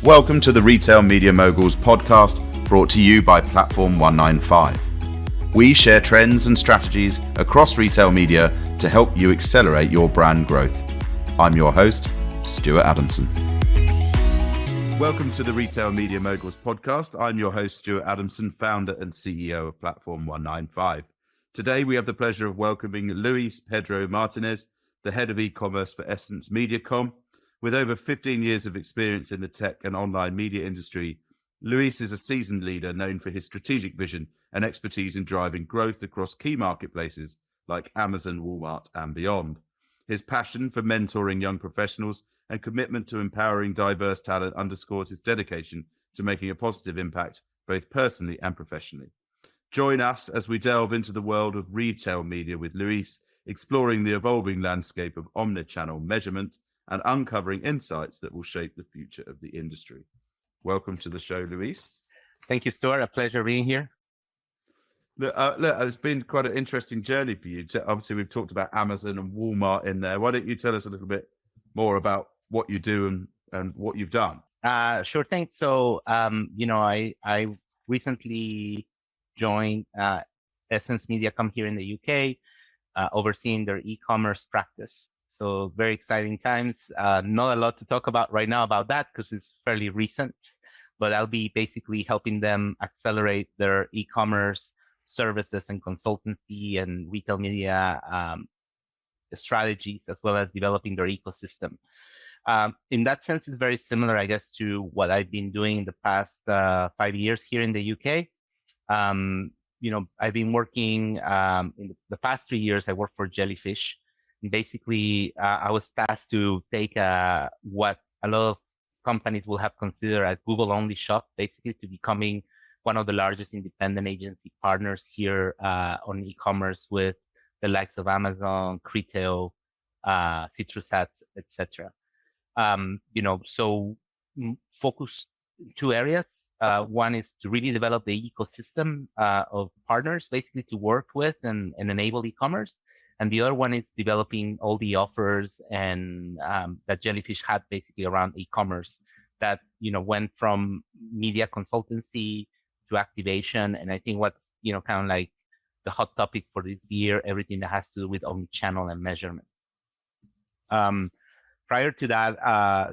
Welcome to the Retail Media Moguls podcast, brought to you by Platform 195. We share trends and strategies across retail media to help you accelerate your brand growth. I'm your host, Stuart Adamson. Welcome to the Retail Media Moguls podcast. I'm your host, Stuart Adamson, founder and CEO of Platform 195. Today, we have the pleasure of welcoming Luis Pedro Martinez, the head of e-commerce for EssenceMediacom. With over 15 years of experience in the tech and online media industry, Luis is a seasoned leader known for his strategic vision and expertise in driving growth across key marketplaces like Amazon, Walmart, and beyond. His passion for mentoring young professionals and commitment to empowering diverse talent underscores his dedication to making a positive impact both personally and professionally. Join us as we delve into the world of retail media with Luis, exploring the evolving landscape of omnichannel measurement and uncovering insights that will shape the future of the industry. Welcome to the show, Luis. Thank you, Stuart. A pleasure being here. Look, it's been quite an interesting journey for you. Obviously, we've talked about Amazon and Walmart in there. Why don't you tell us a little bit more about what you do and what you've done? Sure thing. So, I recently joined EssenceMediacom here in the UK, overseeing their e-commerce practice. So very exciting times. Not a lot to talk about right now about that because it's fairly recent, but I'll be basically helping them accelerate their e-commerce services and consultancy and retail media strategies, as well as developing their ecosystem. In that sense, it's very similar, I guess, to what I've been doing in the past 5 years here in the UK. I've been working in the past 3 years. I worked for Jellyfish. Basically, I was tasked to take what a lot of companies will have considered a Google-only shop, basically to becoming one of the largest independent agency partners here on e-commerce with the likes of Amazon, Retail, Citrus Ads, etc. So focus two areas. One is to really develop the ecosystem of partners, basically to work with and enable e-commerce. And the other one is developing all the offers and that Jellyfish had basically around e-commerce that, went from media consultancy to activation. And I think what's, kind of like the hot topic for this year, everything that has to do with omnichannel and measurement. Prior to that, I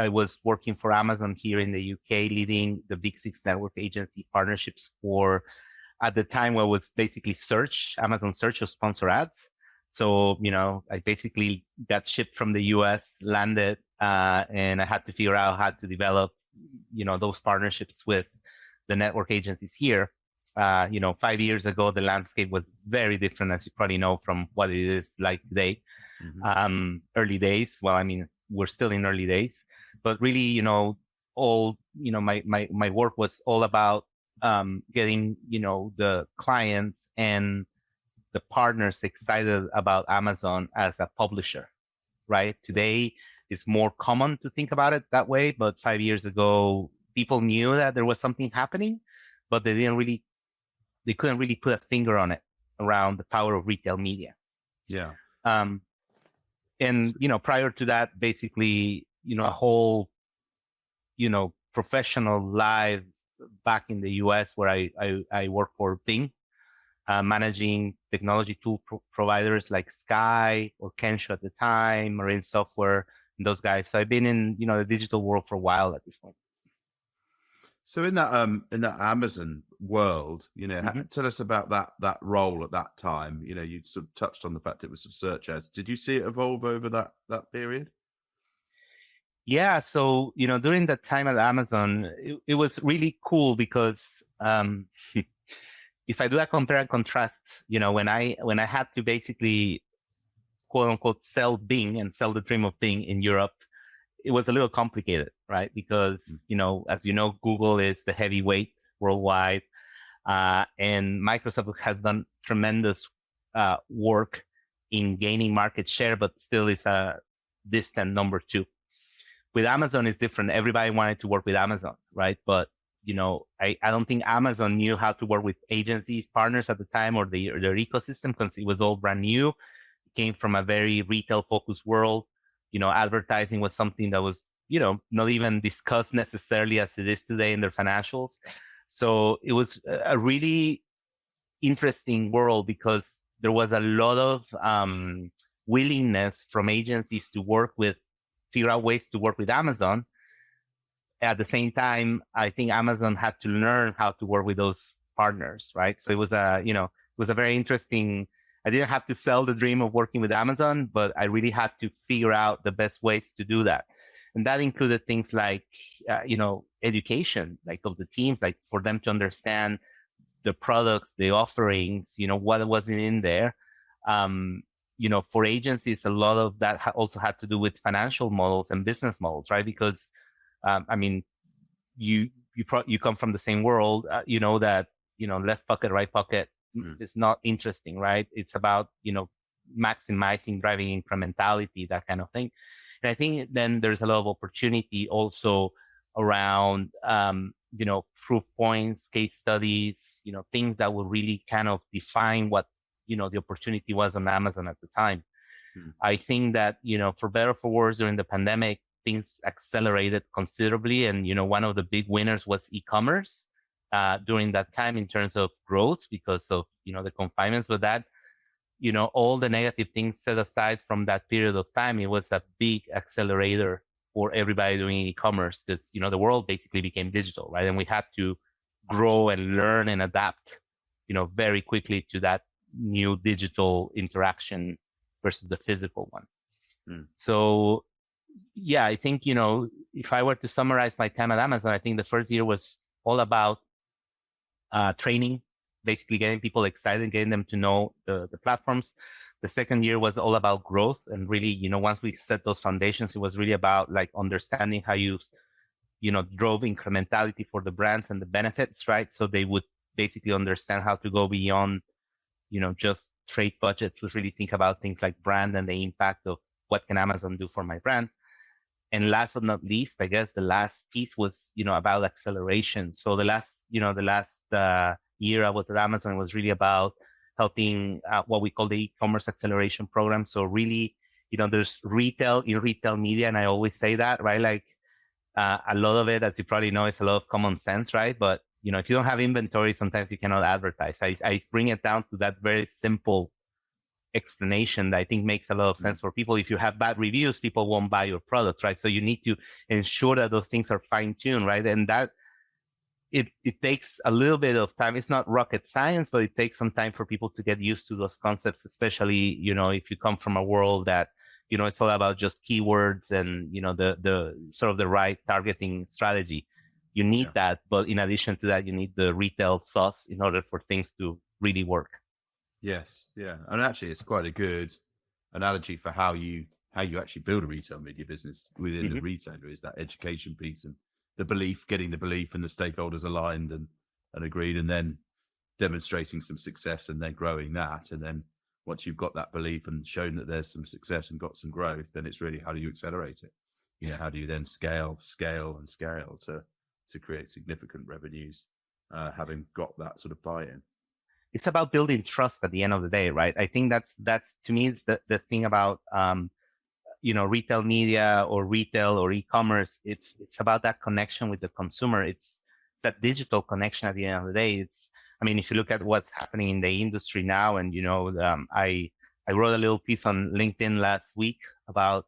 was working for Amazon here in the UK, leading the Big Six network agency partnerships for, at the time, what was basically search, Amazon search or sponsor ads. So, I basically got shipped from the US, landed, and I had to figure out how to develop, those partnerships with the network agencies here. 5 years ago, the landscape was very different, as you probably know, from what it is like today. Mm-hmm. Early days. Well, I mean, we're still in early days, but really, my work was all about getting, the clients and the partners excited about Amazon as a publisher, right? Today, it's more common to think about it that way, but 5 years ago, people knew that there was something happening, but they couldn't really put a finger on it around the power of retail media. Yeah. And, prior to that, basically, a whole, professional life back in the US where I work for Bing, managing technology tool providers like Sky or Kensho at the time, Marine Software, and those guys. So I've been in, the digital world for a while at this point. So in that Amazon world, mm-hmm. Tell us about that role at that time. You sort of touched on the fact it was some search ads. Did you see it evolve over that period? Yeah. So, during that time at Amazon, it was really cool because if I do a compare and contrast, when I had to basically, quote unquote, sell Bing and sell the dream of Bing in Europe, it was a little complicated, right? Because, as you know, Google is the heavyweight worldwide, and Microsoft has done tremendous work in gaining market share, but still is a distant number two. With Amazon, it's different. Everybody wanted to work with Amazon, right? But, I don't think Amazon knew how to work with agencies, partners at the time, or their ecosystem, because it was all brand new. It came from a very retail-focused world. Advertising was something that was not even discussed necessarily as it is today in their financials. So it was a really interesting world because there was a lot of willingness from agencies to figure out ways to work with Amazon. At the same time, I think Amazon had to learn how to work with those partners, right? So it was a very interesting. I didn't have to sell the dream of working with Amazon, but I really had to figure out the best ways to do that. And that included things like, education, like of the teams, like for them to understand the products, the offerings, what was in there. For agencies, a lot of that also had to do with financial models and business models, right? Because, you come from the same world, that, left pocket, right pocket is not interesting, right? It's about, maximizing, driving incrementality, that kind of thing. And I think then there's a lot of opportunity also around, proof points, case studies, things that will really kind of define what, the opportunity was on Amazon at the time. I think that, for better or for worse, during the pandemic, things accelerated considerably. And, one of the big winners was e-commerce during that time in terms of growth because of, the confinements. But that, all the negative things set aside from that period of time, it was a big accelerator for everybody doing e-commerce because, the world basically became digital, right? And we had to grow and learn and adapt, very quickly to that new digital interaction versus the physical one. So, yeah, I think, if I were to summarize my time at Amazon, I think the first year was all about training, basically getting people excited, getting them to know the platforms. The second year was all about growth. And really, once we set those foundations, it was really about like understanding how you, drove incrementality for the brands and the benefits, right? So they would basically understand how to go beyond, just trade budgets, to really think about things like brand and the impact of what can Amazon do for my brand. And last but not least, I guess the last piece was, about acceleration. So the last year I was at Amazon was really about helping what we call the e-commerce acceleration program. So really, there's retail in retail media, and I always say that, right? Like a lot of it, as you probably know, is a lot of common sense, right? But if you don't have inventory, sometimes you cannot advertise. I bring it down to that very simple explanation that I think makes a lot of sense for people. If you have bad reviews, people won't buy your products, right? So you need to ensure that those things are fine-tuned, right? And that it takes a little bit of time. It's not rocket science, but it takes some time for people to get used to those concepts, especially, if you come from a world that, it's all about just keywords and, the sort of the right targeting strategy. You need that. But in addition to that, you need the retail sauce in order for things to really work. Yes. Yeah. And actually, it's quite a good analogy for how you actually build a retail media business within the retailer, is that education piece and the belief, getting the belief and the stakeholders aligned and agreed, and then demonstrating some success and then growing that. And then once you've got that belief and shown that there's some success and got some growth, then it's really, how do you accelerate it? How do you then scale to create significant revenues, having got that sort of buy-in? It's about building trust at the end of the day, right? I think that's to me, it's the thing about, retail media or retail or e-commerce. It's about that connection with the consumer. It's that digital connection at the end of the day. If you look at what's happening in the industry now, and, I wrote a little piece on LinkedIn last week about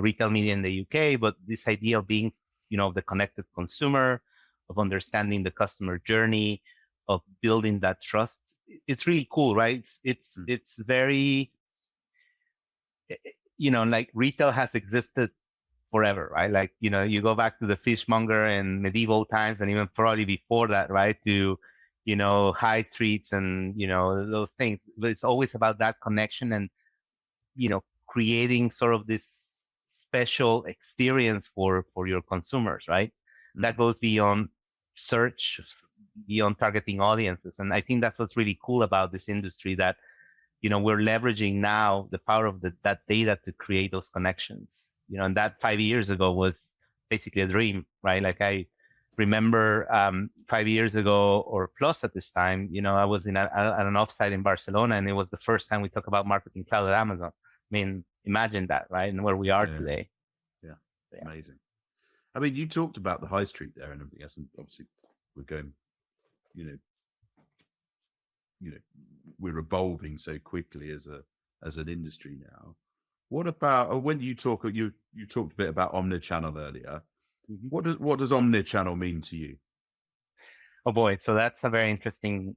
retail media in the UK, but this idea of being, the connected consumer, of understanding the customer journey, of building that trust. It's really cool, right? It's very, like retail has existed forever, right? Like, you go back to the fishmonger in medieval times, and even probably before that, right? To, high streets and, those things. But it's always about that connection and, creating sort of this special experience for your consumers, right? That goes beyond search, beyond targeting audiences. And I think that's what's really cool about this industry, that, we're leveraging now the power of that data to create those connections. And that 5 years ago was basically a dream, right? Like I remember 5 years ago or plus at this time, I was at an offsite in Barcelona, and it was the first time we talked about Marketing Cloud at Amazon. Imagine that, right? And where we are today. Yeah. Yeah. Amazing. I mean, you talked about the high street there and everything else, and obviously we're going, you know, we're evolving so quickly as an industry now. What about when you talked a bit about omnichannel earlier? Mm-hmm. What does omnichannel mean to you? Oh boy, so that's a very interesting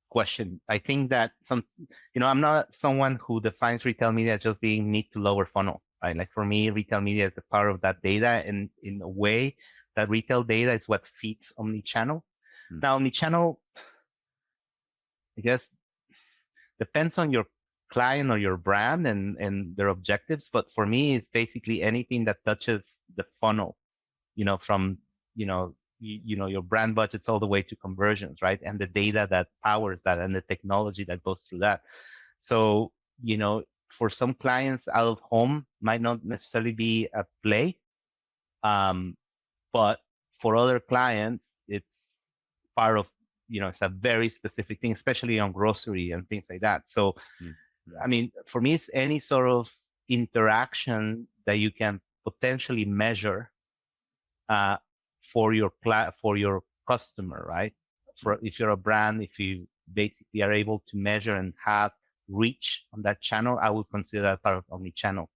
question. I think that I'm not someone who defines retail media as just being mid to lower funnel, right? Like for me, retail media is a part of that data, and in a way, that retail data is what feeds omnichannel. Now, omnichannel, I guess, depends on your client or your brand and their objectives. But for me, it's basically anything that touches the funnel, from, your brand budgets all the way to conversions, right? And the data that powers that and the technology that goes through that. So, for some clients, out of home might not necessarily be a play. But for other clients, it's part of, it's a very specific thing, especially on grocery and things like that. So, I mean, for me, it's any sort of interaction that you can potentially measure for your customer, right? If you're a brand, if you basically are able to measure and have reach on that channel, I would consider that part of omnichannel.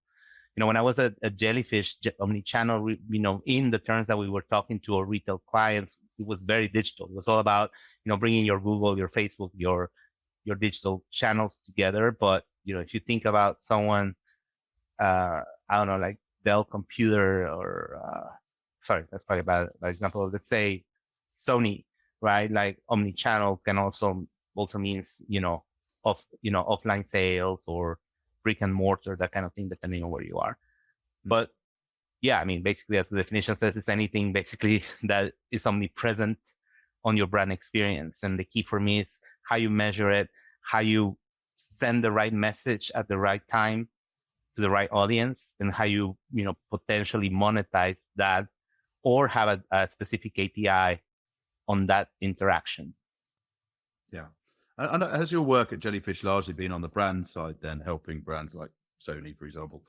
When I was at Jellyfish, omnichannel, in the terms that we were talking to our retail clients, it was very digital. It was all about, bringing your Google, your Facebook, your digital channels together. But, if you think about someone, I don't know, like Dell Computer or, sorry, that's probably a bad example. Let's say Sony, right? Like omnichannel can also means, offline sales or brick and mortar, that kind of thing, depending on where you are. But yeah, I mean, basically, as the definition says, it's anything basically that is omnipresent on your brand experience. And the key for me is how you measure it, how you send the right message at the right time to the right audience, and how you, potentially monetize that or have a specific KPI on that interaction. Yeah. And has your work at Jellyfish largely been on the brand side then, helping brands like Sony, for example,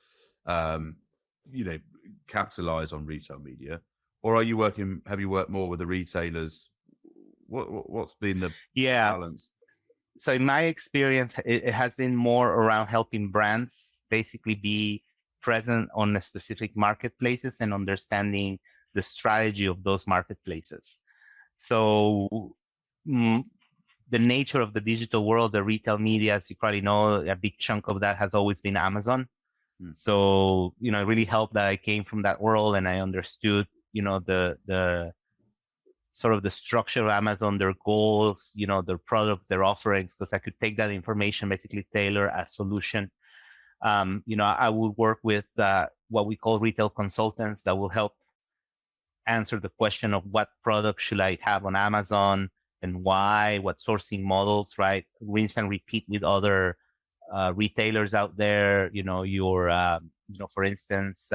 capitalize on retail media? Or have you worked more with the retailers? What's been the balance? So in my experience, it has been more around helping brands basically be present on the specific marketplaces and understanding the strategy of those marketplaces. So the nature of the digital world, the retail media, as you probably know, a big chunk of that has always been Amazon. So, it really helped that I came from that world and I understood, the sort of the structure of Amazon, their goals, their products, their offerings, because I could take that information, basically tailor a solution. I would work with what we call retail consultants that will help answer the question of what product should I have on Amazon and why, what sourcing models, right? Rinse and repeat with other retailers out there. For instance,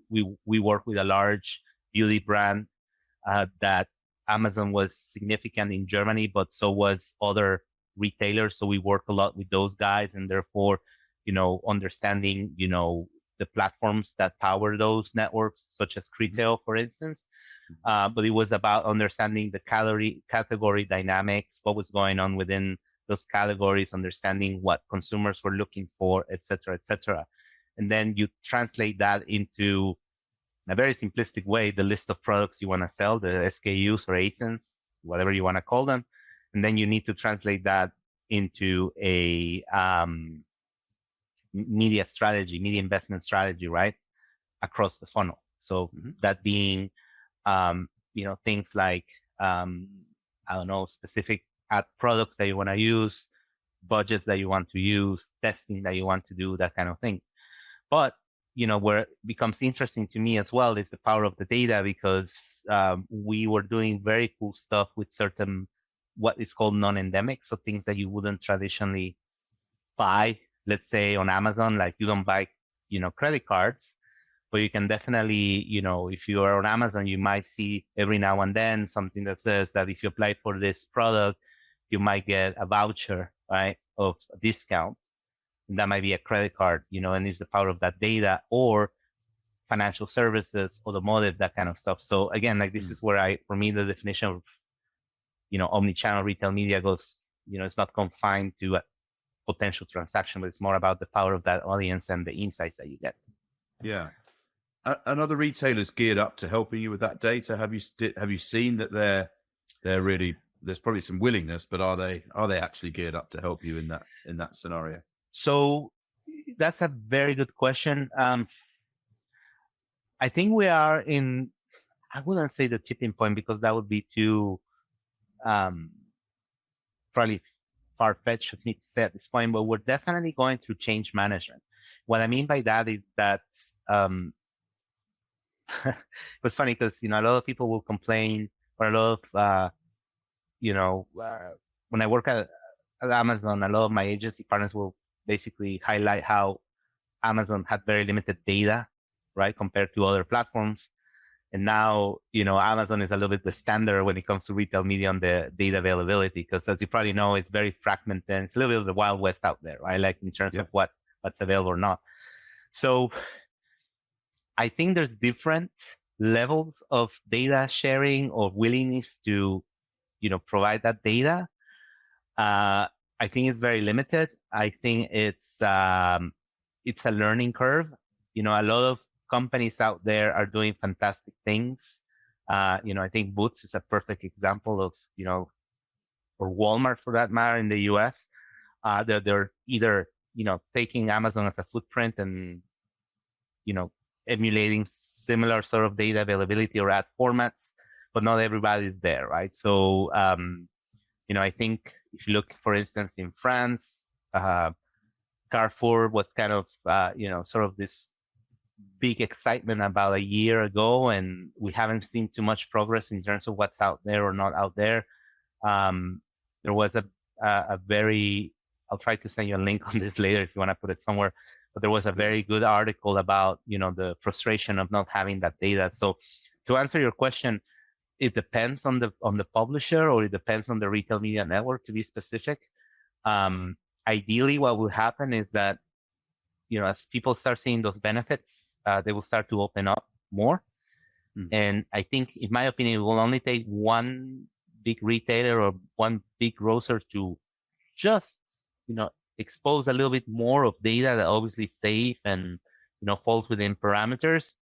we work with a large beauty brand that Amazon was significant in Germany, but so was other retailers. So we work a lot with those guys, and therefore, understanding, the platforms that power those networks, such as Retail, for instance. But it was about understanding the category dynamics, what was going on within those categories, understanding what consumers were looking for, et cetera, et cetera. And then you translate that into, in a very simplistic way, the list of products you want to sell, the SKUs or ASINs, whatever you want to call them. And then you need to translate that into a media investment strategy, right? Across the funnel. So that being, things like, specific ad products that you want to use, budgets that you want to use, testing that you want to do, that kind of thing. But, where it becomes interesting to me as well is the power of the data, because we were doing very cool stuff with certain, what is called non-endemic. So things that you wouldn't traditionally buy, let's say on Amazon, like you don't buy, credit cards, but you can definitely, if you are on Amazon, you might see every now and then something that says that if you apply for this product, you might get a voucher, right, of a discount. And that might be a credit card, and it's the power of that data, or financial services, automotive, that kind of stuff. So again, like this is where for me, the definition of, omnichannel retail media goes, it's not confined to a potential transaction, but it's more about the power of that audience and the insights that you get. Yeah. And other retailers geared up to helping you with that data? Have you seen that they're really, there's probably some willingness, but are they actually geared up to help you in that scenario? So that's a very good question. I think we are in, I wouldn't say the tipping point, because that would be too probably far-fetched of me to say at this point, but we're definitely going through change management. What I mean by that is that it's funny because, a lot of people will complain, or a lot of, when I work at Amazon, a lot of my agency partners will basically highlight how Amazon had very limited data, right, compared to other platforms. And now, Amazon is a little bit the standard when it comes to retail media on the data availability, because as you probably know, it's very fragmented. It's a little bit of the Wild West out there, right? Like in terms of what's available or not. So I think there's different levels of data sharing or willingness to, provide that data. I think it's very limited. I think it's a learning curve. A lot of companies out there are doing fantastic things. I think Boots is a perfect example of, or Walmart for that matter in the US. They're either, taking Amazon as a footprint and, emulating similar sort of data availability or ad formats, but not everybody's there, right? So, I think if you look, for instance, in France, Carrefour was kind of, sort of this big excitement about a year ago, and we haven't seen too much progress in terms of what's out there or not out there. There was a very, I'll try to send you a link on this later if you want to put it somewhere, but there was a very good article about, the frustration of not having that data. So to answer your question, it depends on the publisher, or it depends on the retail media network, to be specific. Ideally, what will happen is that, as people start seeing those benefits, they will start to open up more. And I think, in my opinion, it will only take one big retailer or one big grocer to just, expose a little bit more of data that obviously safe and, falls within parameters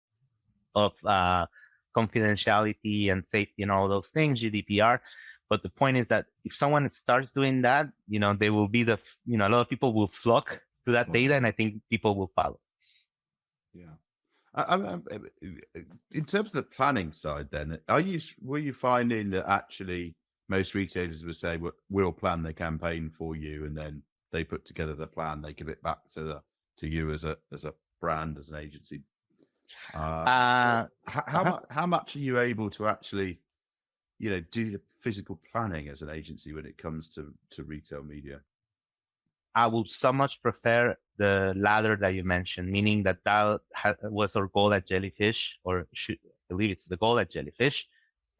of confidentiality and safety and all those things, GDPR. But the point is that if someone starts doing that, they will be a lot of people will flock to that data, and I think people will follow. Yeah. In terms of the planning side, then, were you finding that actually most retailers would say, we'll plan the campaign for you, and then they put together the plan, they give it back to you as a brand, as an agency? How much are you able to actually, do the physical planning as an agency when it comes to retail media? I would so much prefer the latter that you mentioned, meaning that was our goal at Jellyfish, or I believe it's the goal at Jellyfish.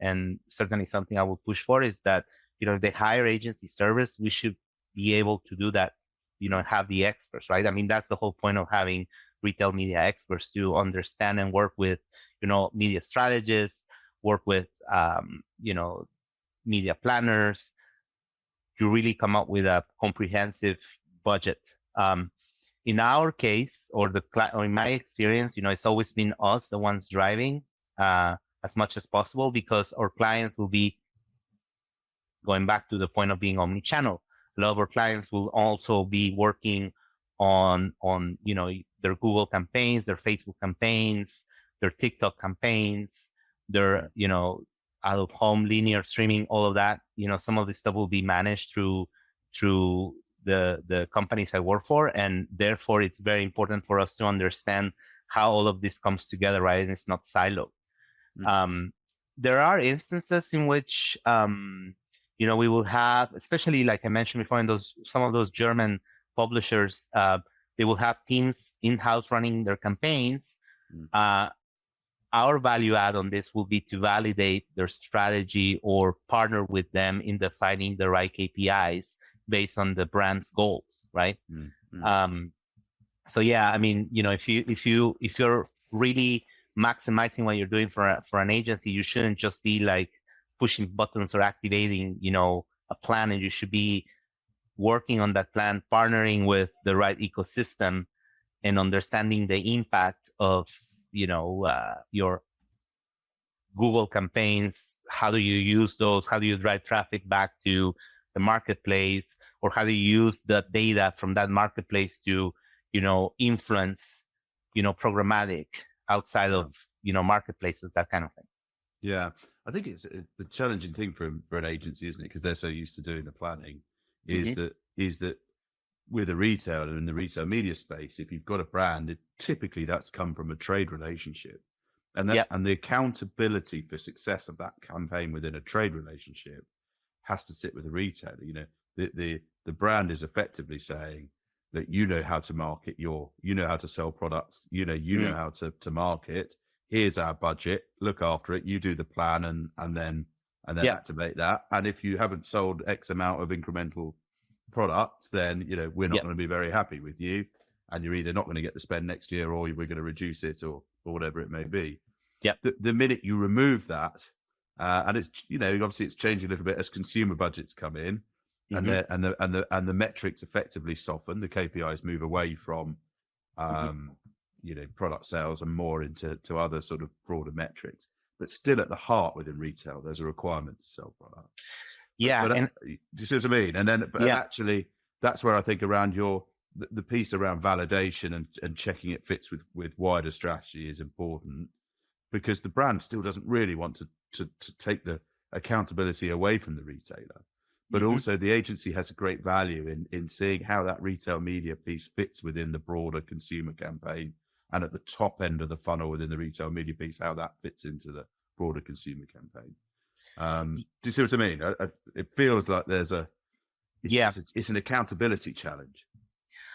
And certainly something I will push for is that, if they hire agency service, we should be able to do that, have the experts, right? I mean, that's the whole point of having retail media experts, to understand and work with, media strategists, work with, media planners, to really come up with a comprehensive budget. In our case, or in my experience, it's always been us, the ones driving as much as possible, because our clients will be going back to the point of being omnichannel. A lot of our clients will also be working on their Google campaigns, their Facebook campaigns, their TikTok campaigns, their out of home linear streaming, all of that. Some of this stuff will be managed through the companies I work for, and therefore it's very important for us to understand how all of this comes together, right? And it's not siloed. There are instances in which we will have, especially like I mentioned before, in some of those German publishers, they will have teams in-house running their campaigns. Our value add on this will be to validate their strategy or partner with them in defining the right KPIs based on the brand's goals, right? So yeah, I mean, if you're really maximizing what you're doing for an agency, you shouldn't just be like pushing buttons or activating, a plan, and you should be working on that plan, partnering with the right ecosystem and understanding the impact of, your Google campaigns. How do you use those? How do you drive traffic back to the marketplace? Or how do you use the data from that marketplace to, influence, programmatic outside of, marketplaces, that kind of thing. Yeah, I think it's the challenging thing for an agency, isn't it? Because they're so used to doing the planning, is that with a retailer in the retail media space, if you've got a brand, typically that's come from a trade relationship, and the accountability for success of that campaign within a trade relationship has to sit with the retailer. The brand is effectively saying that how to market how to sell products, know how to market. Here's our budget, look after it, you do the plan and then activate that. And if you haven't sold X amount of incremental products, then we're not going to be very happy with you, and you're either not going to get the spend next year, or we're going to reduce it, or whatever it may be. The minute you remove that, and it's obviously it's changing a little bit as consumer budgets come in, and the metrics effectively soften. The KPIs move away from product sales and more into other sort of broader metrics. But still, at the heart within retail, there's a requirement to sell product. Yeah, do you see what I mean? And then, actually, that's where I think around the piece around validation and checking it fits with wider strategy is important, because the brand still doesn't really want to take the accountability away from the retailer, but also the agency has a great value in seeing how that retail media piece fits within the broader consumer campaign, and at the top end of the funnel within the retail media piece, how that fits into the broader consumer campaign. Do you see what I mean? It feels like there's it's an accountability challenge.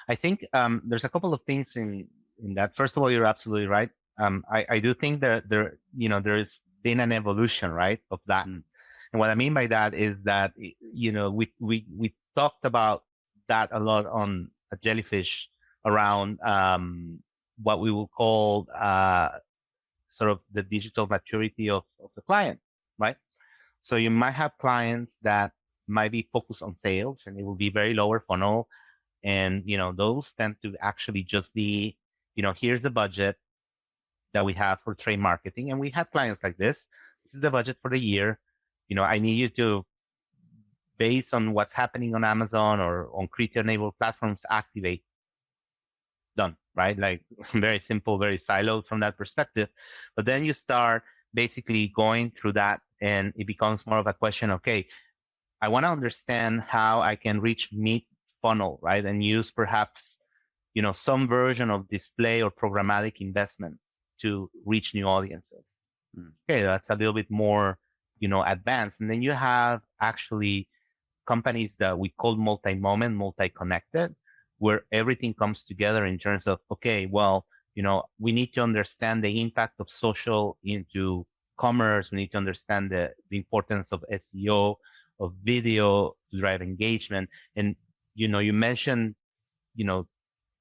I think there's a couple of things in that. First of all, you're absolutely right. I do think that there's been an evolution, right, of that. And what I mean by that is that, we talked about that a lot on a Jellyfish around what we will call sort of the digital maturity of the client, right? So you might have clients that might be focused on sales, and it will be very lower funnel. And, those tend to actually just be, here's the budget that we have for trade marketing. And we have clients like this. This is the budget for the year. I need you to, based on what's happening on Amazon or on creator-enabled platforms, activate. Done, right? Like, very simple, very siloed from that perspective. But then you start basically going through that, and it becomes more of a question, okay, I want to understand how I can reach mid-funnel, right? And use perhaps, some version of display or programmatic investment to reach new audiences. Okay, that's a little bit more, advanced. And then you have actually companies that we call multi-moment, multi-connected, where everything comes together in terms of, okay, well, we need to understand the impact of social into commerce. We need to understand the importance of SEO, of video to drive engagement. And, you mentioned,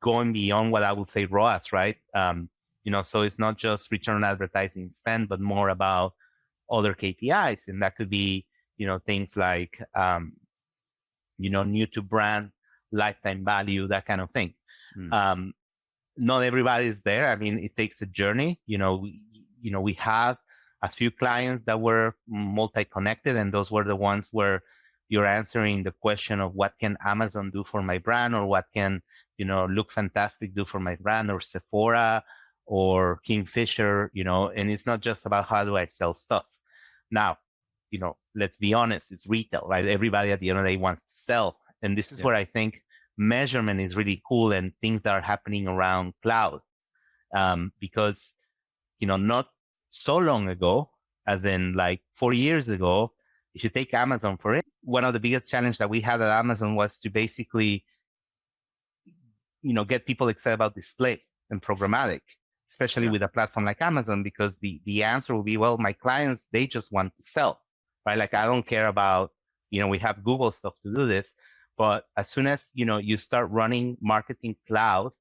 going beyond what I would say ROAS, right? So it's not just return on advertising spend, but more about other KPIs. And that could be, things like, new to brand, lifetime value, that kind of thing. Not everybody is there. I mean, it takes a journey. We have a few clients that were multi-connected, and those were the ones where you're answering the question of what can Amazon do for my brand, or what can, Look Fantastic do for my brand, or Sephora or Kingfisher, and it's not just about how do I sell stuff. Now, let's be honest, it's retail, right? Everybody at the end of the day wants to sell. And this is where I think measurement is really cool, and things that are happening around cloud. Because, not so long ago, as in like 4 years ago, if you take Amazon for it, one of the biggest challenges that we had at Amazon was to basically, get people excited about display and programmatic, especially with a platform like Amazon, because the answer will be, well, my clients, they just want to sell, right? Like, I don't care about, we have Google stuff to do this, But as soon as, you start running Marketing Cloud,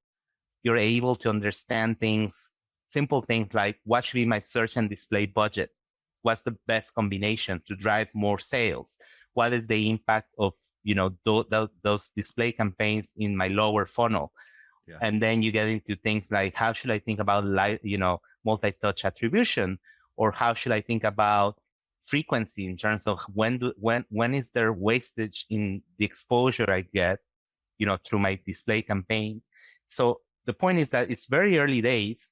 you're able to understand things, simple things like what should be my search and display budget? What's the best combination to drive more sales? What is the impact of, those display campaigns in my lower funnel? Yeah. And then you get into things like, how should I think about multi-touch attribution? Or how should I think about frequency in terms of when is there wastage in the exposure I get, through my display campaign? So the point is that it's very early days,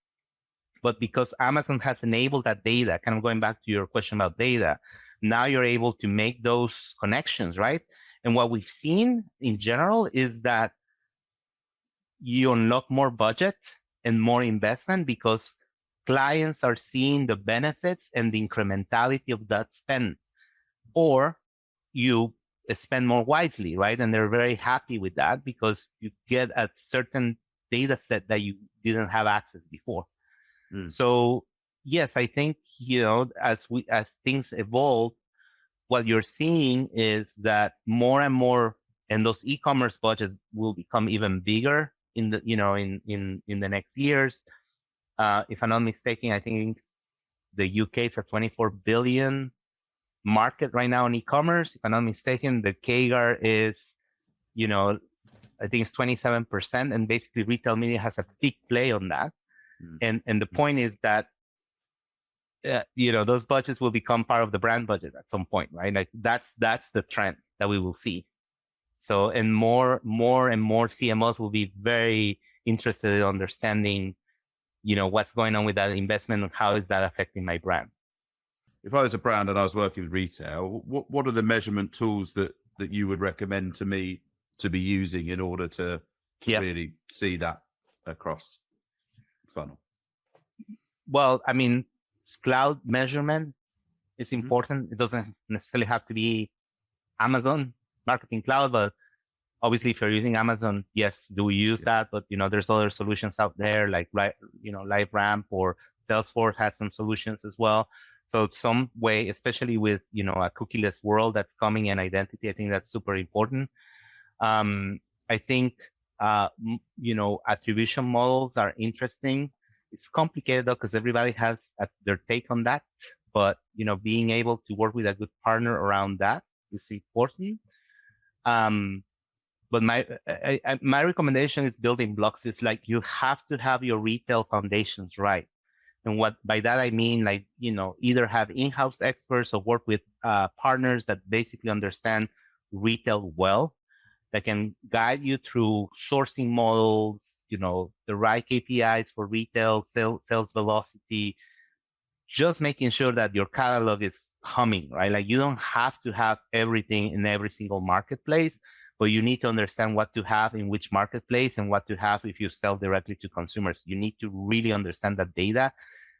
but because Amazon has enabled that data, kind of going back to your question about data, now you're able to make those connections, right? And what we've seen in general is that you unlock more budget and more investment because clients are seeing the benefits and the incrementality of that spend, or you spend more wisely, right? And they're very happy with that because you get a certain data set that you didn't have access before. So yes, I think, as things evolve, what you're seeing is that more and more, and those e-commerce budgets will become even bigger in the, in the next years. If I'm not mistaken, I think the UK is a 24 billion market right now in e-commerce. If I'm not mistaken, the CAGR is, I think it's 27%, and basically retail media has a big play on that. And the point is that, those budgets will become part of the brand budget at some point, right? Like that's the trend that we will see. So, and more and more CMOs will be very interested in understanding, what's going on with that investment and how is that affecting my brand. If I was a brand and I was working with retail, what are the measurement tools that you would recommend to me to be using in order to really see that across funnel? Well, I mean, cloud measurement is important. It doesn't necessarily have to be Amazon Marketing Cloud, but obviously if you're using Amazon, yes, do we use that? But, there's other solutions out there like, LiveRamp or Salesforce has some solutions as well. So some way, especially with, a cookieless world that's coming and identity, I think that's super important. I think, attribution models are interesting. It's complicated though, because everybody has their take on that. But, being able to work with a good partner around that is important. But my recommendation is building blocks. It's like you have to have your retail foundations right. And what by that I mean, like, either have in-house experts or work with partners that basically understand retail well, that can guide you through sourcing models, the right KPIs for retail, sales velocity, just making sure that your catalog is humming, right? Like you don't have to have everything in every single marketplace, but you need to understand what to have in which marketplace and what to have if you sell directly to consumers. You need to really understand that data,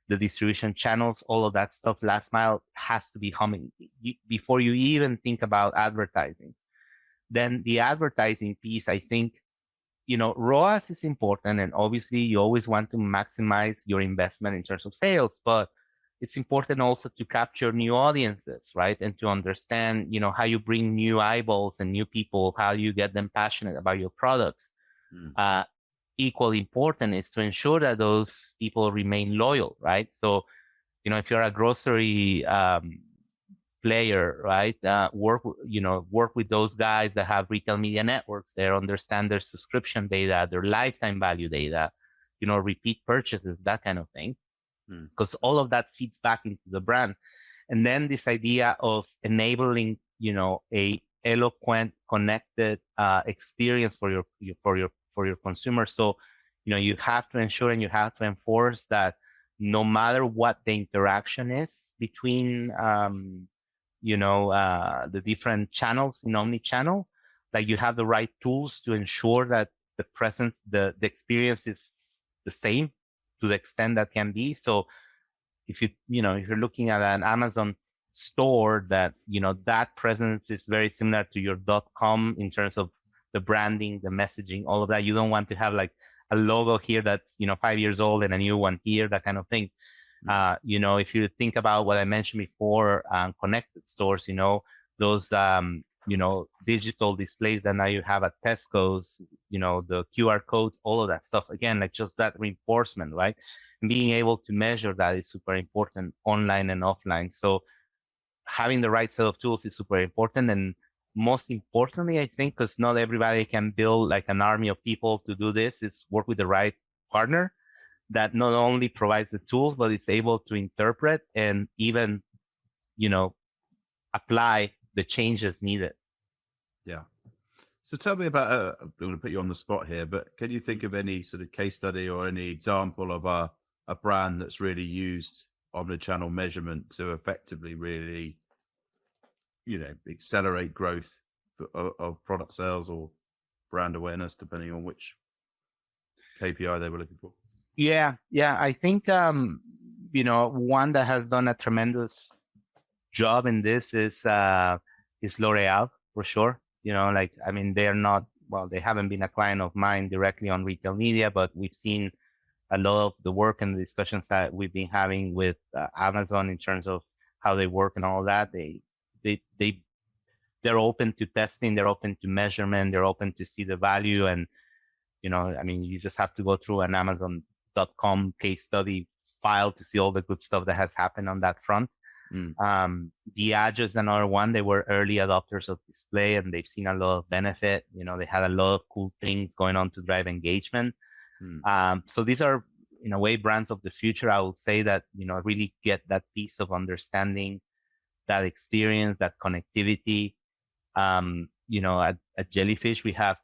the distribution channels, all of that stuff. Last mile has to be humming before you even think about advertising. Then the advertising piece, I think, ROAS is important, and obviously you always want to maximize your investment in terms of sales, but it's important also to capture new audiences, right? And to understand, how you bring new eyeballs and new people, how you get them passionate about your products. Equally important is to ensure that those people remain loyal, right? So, if you're a grocery player, right? Work with those guys that have retail media networks. They understand their subscription data, their lifetime value data, repeat purchases, that kind of thing. Because all of that feeds back into the brand. And then this idea of enabling, a eloquent, connected experience for your consumers. So, you have to ensure and you have to enforce that no matter what the interaction is between the different channels in Omnichannel, that you have the right tools to ensure that the experience is the same to the extent that can be. So if you're looking at an Amazon store, that, that presence is very similar to your .com in terms of the branding, the messaging, all of that. You don't want to have like a logo here that's, 5 years old and a new one here, that kind of thing. If you think about what I mentioned before, connected stores, those digital displays that now you have at Tesco's, the QR codes, all of that stuff. Again, like just that reinforcement, right? And being able to measure that is super important online and offline. So having the right set of tools is super important. And most importantly, I think, because not everybody can build like an army of people to do this, is work with the right partner that not only provides the tools, but is able to interpret and even, apply the changes needed. Yeah. So tell me about, I'm going to put you on the spot here, but can you think of any sort of case study or any example of a brand that's really used omnichannel measurement to effectively really, accelerate growth of product sales or brand awareness, depending on which KPI they were looking for? Yeah. I think, one that has done a tremendous job in this is L'Oreal, for sure. They're not, they haven't been a client of mine directly on retail media, but we've seen a lot of the work and the discussions that we've been having with Amazon in terms of how they work and all that. They're open to testing, they're open to measurement, they're open to see the value. And, you just have to go through an Amazon.com case study file to see all the good stuff that has happened on that front. Diageo is another one. They were early adopters of display and they've seen a lot of benefit. They had a lot of cool things going on to drive engagement. So these are, in a way, brands of the future. I would say that, really get that piece of understanding, that experience, that connectivity. At Jellyfish, we have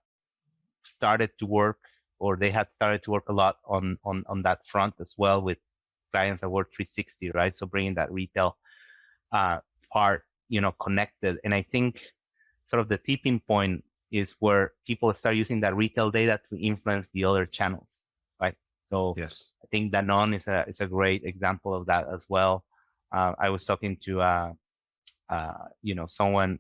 started to work, or they had started to work a lot on that front as well with clients that were 360, right? So bringing that retail part, connected. And I think sort of the tipping point is where people start using that retail data to influence the other channels, right? So yes, I think Danone is a great example of that as well. I was talking to someone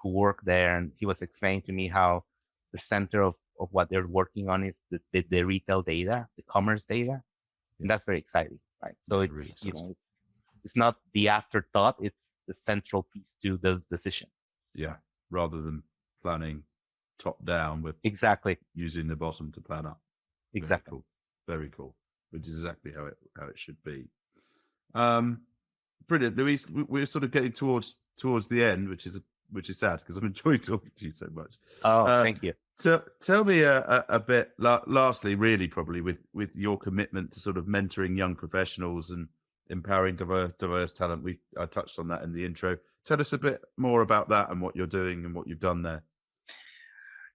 who worked there, and he was explaining to me how the center of what they're working on is the retail data, the commerce data, and that's very exciting, right? So it's really it's not the afterthought; it's the central piece to those decisions. Yeah, rather than planning top down, with exactly using the bottom to plan up. Exactly. Very cool. Which is exactly how it should be. Brilliant, Luis. We're sort of getting towards the end, which is sad because I've enjoyed talking to you so much. Oh, thank you. So tell me a bit. Lastly, really, probably with your commitment to sort of mentoring young professionals and empowering diverse talent. I touched on that in the intro. Tell us a bit more about that and what you're doing and what you've done there.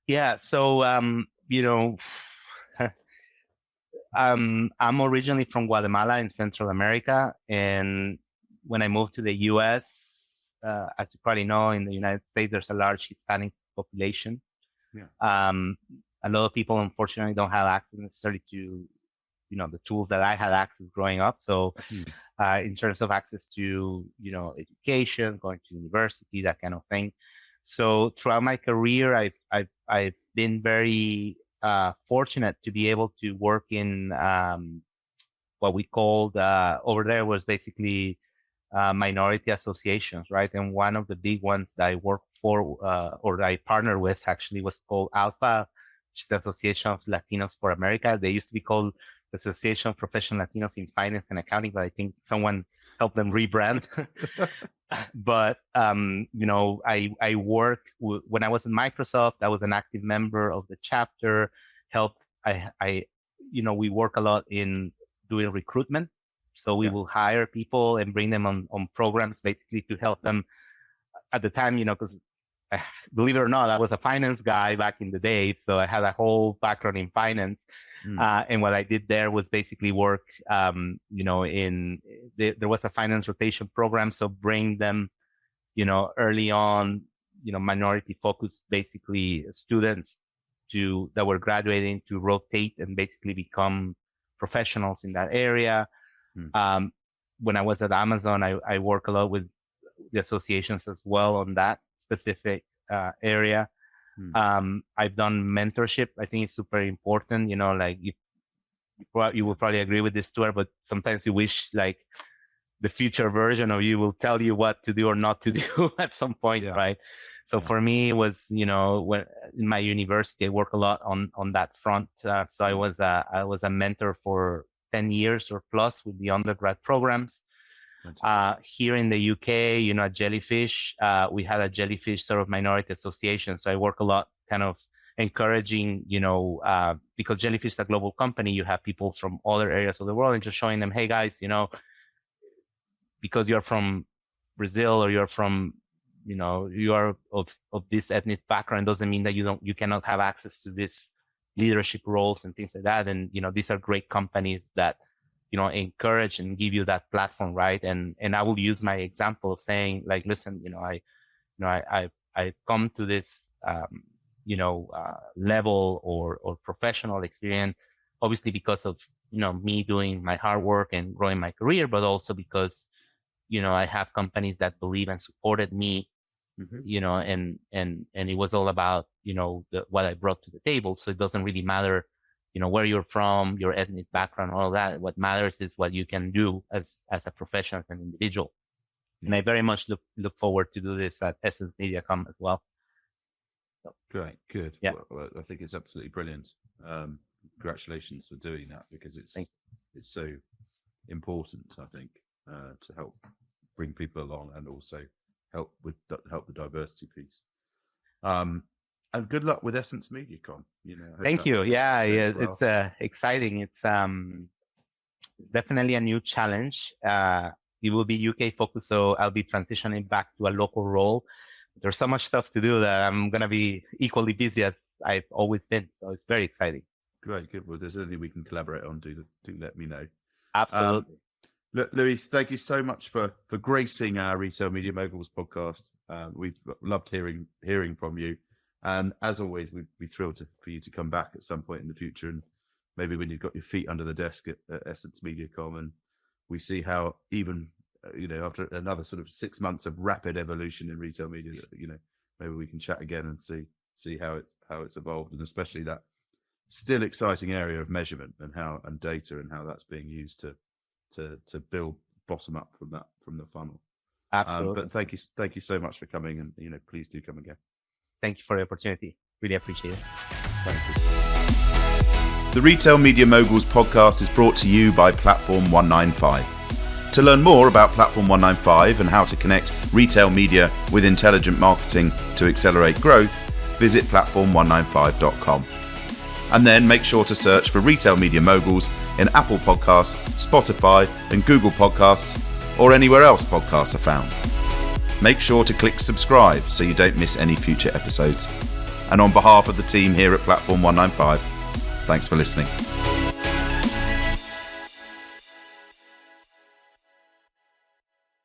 Yeah. So I'm originally from Guatemala in Central America, and when I moved to the U.S., as you probably know, in the United States, there's a large Hispanic population. Yeah. A lot of people, unfortunately, don't have access necessarily to, the tools that I had access growing up. So, in terms of access to, education, going to university, that kind of thing. So, throughout my career, I've been very fortunate to be able to work in what we called over there was basically minority associations, right? And one of the big ones that I worked for or that I partnered with actually was called ALPA, which is the Association of Latinos for America. They used to be called the Association of Professional Latinos in Finance and Accounting, but I think someone helped them rebrand. But I worked when I was in Microsoft. I was an active member of the chapter. We work a lot in doing recruitment. So we will hire people and bring them on programs basically to help them. At the time, because believe it or not, I was a finance guy back in the day, so I had a whole background in finance. And what I did there was basically work, there was a finance rotation program. So bring them, early on, minority focused, basically students that were graduating to rotate and basically become professionals in that area. When I was at Amazon, I work a lot with the associations as well on that specific area. I've done mentorship. I think it's super important. Like you will probably agree with this, Stuart, but sometimes you wish like the future version of you will tell you what to do or not to do at some point, right? So for me, it was, when in my university, I work a lot on that front. So I was a mentor for 10 years or plus with the undergrad programs. Here in the UK, at Jellyfish, we had a Jellyfish sort of minority association. So I work a lot kind of encouraging, because Jellyfish is a global company, you have people from other areas of the world and just showing them, hey guys, because you're from Brazil or you're from, you are of this ethnic background doesn't mean that you cannot have access to this leadership roles and things like that. And, these are great companies that, encourage and give you that platform, right? And I will use my example of saying, like, listen, I've come to this, level or professional experience, obviously because of, me doing my hard work and growing my career, but also because, I have companies that believe and supported me, and it was all about, what I brought to the table. So it doesn't really matter, where you're from, your ethnic background, all that. What matters is what you can do as a professional, as an individual. And I very much look forward to do this at EssenceMediacom as well. So, great, good. Yeah. Well, I think it's absolutely brilliant. Congratulations for doing that, because it's so important, I think, to help bring people along and also help the diversity piece. And good luck with EssenceMediacom. Thank you. Yeah, it's exciting. It's definitely a new challenge. It will be UK focused, so I'll be transitioning back to a local role. There's so much stuff to do that I'm going to be equally busy as I've always been. So it's very exciting. Great, good. Well, if there's anything we can collaborate on, do let me know. Absolutely. Luis, thank you so much for gracing our Retail Media Moguls podcast. We've loved hearing from you. And as always, we'd be thrilled for you to come back at some point in the future, and maybe when you've got your feet under the desk at EssenceMediacom, and we see how even after another sort of 6 months of rapid evolution in retail media, maybe we can chat again and see how it's evolved, and especially that still exciting area of measurement and data and how that's being used to build bottom up from the funnel. Absolutely. But thank you so much for coming, and please do come again. Thank you for the opportunity. Really appreciate it. Thanks. The Retail Media Moguls podcast is brought to you by Platform 195. To learn more about Platform 195 and how to connect retail media with intelligent marketing to accelerate growth, visit platform195.com. And then make sure to search for Retail Media Moguls in Apple Podcasts, Spotify, and Google Podcasts, or anywhere else podcasts are found. Make sure to click subscribe so you don't miss any future episodes. And on behalf of the team here at Platform 195, thanks for listening.